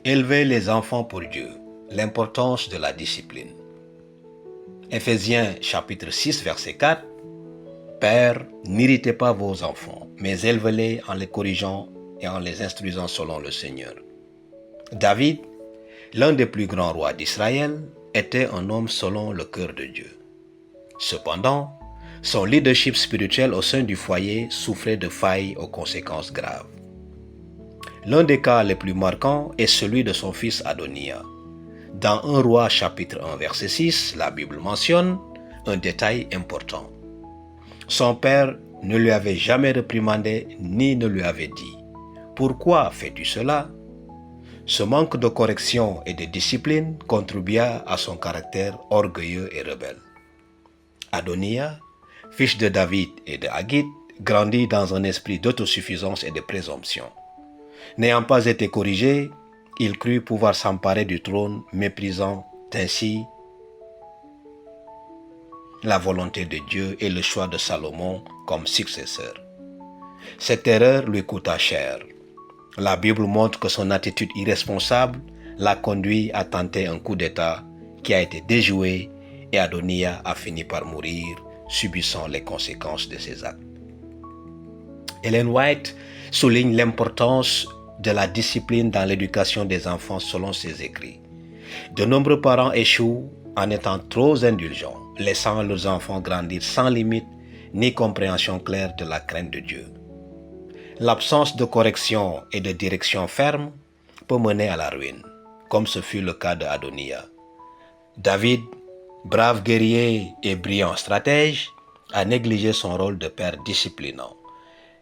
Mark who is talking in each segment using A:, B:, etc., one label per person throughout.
A: Élever les enfants pour Dieu, l'importance de la discipline. Éphésiens chapitre 6 verset 4. Pères, n'irritez pas vos enfants, mais élevez-les en les corrigeant et en les instruisant selon le Seigneur. David, l'un des plus grands rois d'Israël, était un homme selon le cœur de Dieu. Cependant, son leadership spirituel au sein du foyer souffrait de failles aux conséquences graves. L'un des cas les plus marquants est celui de son fils Adoniya. Dans 1 Roi chapitre 1 verset 6, la Bible mentionne un détail important. Son père ne lui avait jamais réprimandé ni ne lui avait dit « Pourquoi fais-tu cela ?» Ce manque de correction et de discipline contribua à son caractère orgueilleux et rebelle. Adoniya, fils de David et de Haggith, grandit dans un esprit d'autosuffisance et de présomption. N'ayant pas été corrigé, il crut pouvoir s'emparer du trône, méprisant ainsi la volonté de Dieu et le choix de Salomon comme successeur. Cette erreur lui coûta cher. La Bible montre que son attitude irresponsable l'a conduit à tenter un coup d'État qui a été déjoué et Adoniya a fini par mourir, subissant les conséquences de ses actes. Ellen White souligne l'importance de la discipline dans l'éducation des enfants selon ses écrits. De nombreux parents échouent en étant trop indulgents, laissant leurs enfants grandir sans limite ni compréhension claire de la crainte de Dieu. L'absence de correction et de direction ferme peut mener à la ruine, comme ce fut le cas d'Adoniya. David, brave guerrier et brillant stratège, a négligé son rôle de père disciplinant,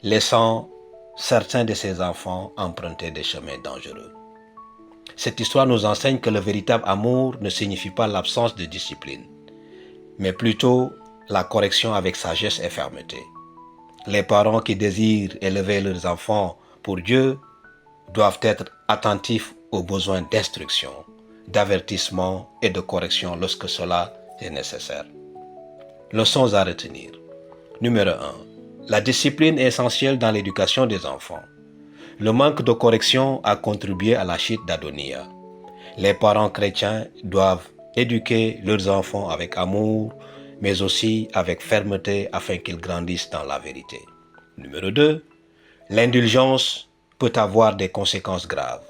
A: laissant certains de ses enfants emprunter des chemins dangereux. Cette histoire nous enseigne que le véritable amour ne signifie pas l'absence de discipline, mais plutôt la correction avec sagesse et fermeté. Les parents qui désirent élever leurs enfants pour Dieu doivent être attentifs aux besoins d'instruction, d'avertissement et de correction lorsque cela est nécessaire. Leçons à retenir. Numéro 1. La discipline est essentielle dans l'éducation des enfants. Le manque de correction a contribué à la chute d'Adoniya. Les parents chrétiens doivent éduquer leurs enfants avec amour, mais aussi avec fermeté afin qu'ils grandissent dans la vérité. Numéro 2. L'indulgence peut avoir des conséquences graves.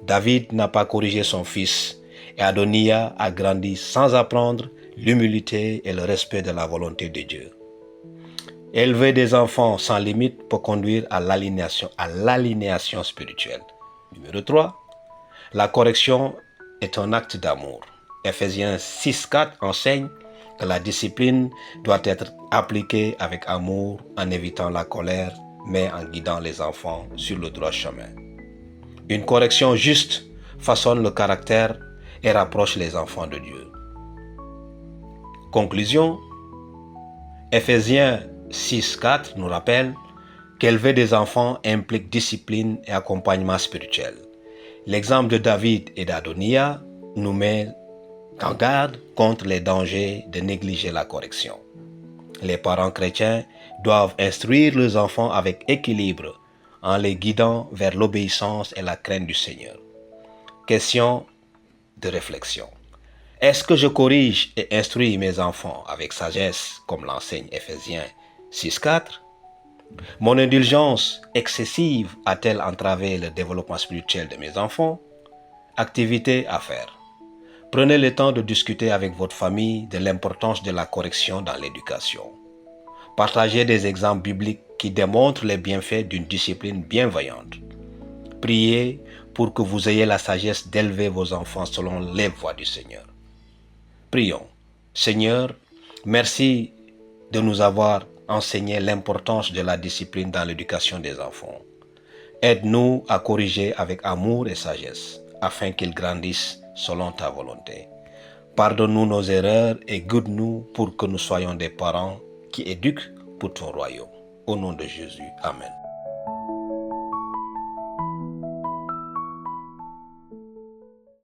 A: David n'a pas corrigé son fils et Adoniya a grandi sans apprendre l'humilité et le respect de la volonté de Dieu. Élever des enfants sans limite peut conduire à l'aliénation spirituelle. Numéro 3. La correction est un acte d'amour. Éphésiens 6.4 enseigne que la discipline doit être appliquée avec amour en évitant la colère, mais en guidant les enfants sur le droit chemin. Une correction juste façonne le caractère et rapproche les enfants de Dieu. Conclusion. Éphésiens 6.4 nous rappelle qu'élever des enfants implique discipline et accompagnement spirituel. L'exemple de David et d'Adoniya nous met en garde contre les dangers de négliger la correction. Les parents chrétiens doivent instruire leurs enfants avec équilibre en les guidant vers l'obéissance et la crainte du Seigneur. Question de réflexion. Est-ce que je corrige et instruis mes enfants avec sagesse, comme l'enseigne Éphésiens 6.4? Mon indulgence excessive a-t-elle entravé le développement spirituel de mes enfants? Activité à faire. Prenez le temps de discuter avec votre famille de l'importance de la correction dans l'éducation. Partagez des exemples bibliques qui démontrent les bienfaits d'une discipline bienveillante. Priez pour que vous ayez la sagesse d'élever vos enfants selon les voies du Seigneur. Prions. Seigneur, merci de nous avoir enseigné l'importance de la discipline dans l'éducation des enfants. Aide-nous à corriger avec amour et sagesse, afin qu'ils grandissent selon ta volonté. Pardonne-nous nos erreurs et guide-nous pour que nous soyons des parents qui éduquent pour ton royaume. Au nom de Jésus. Amen.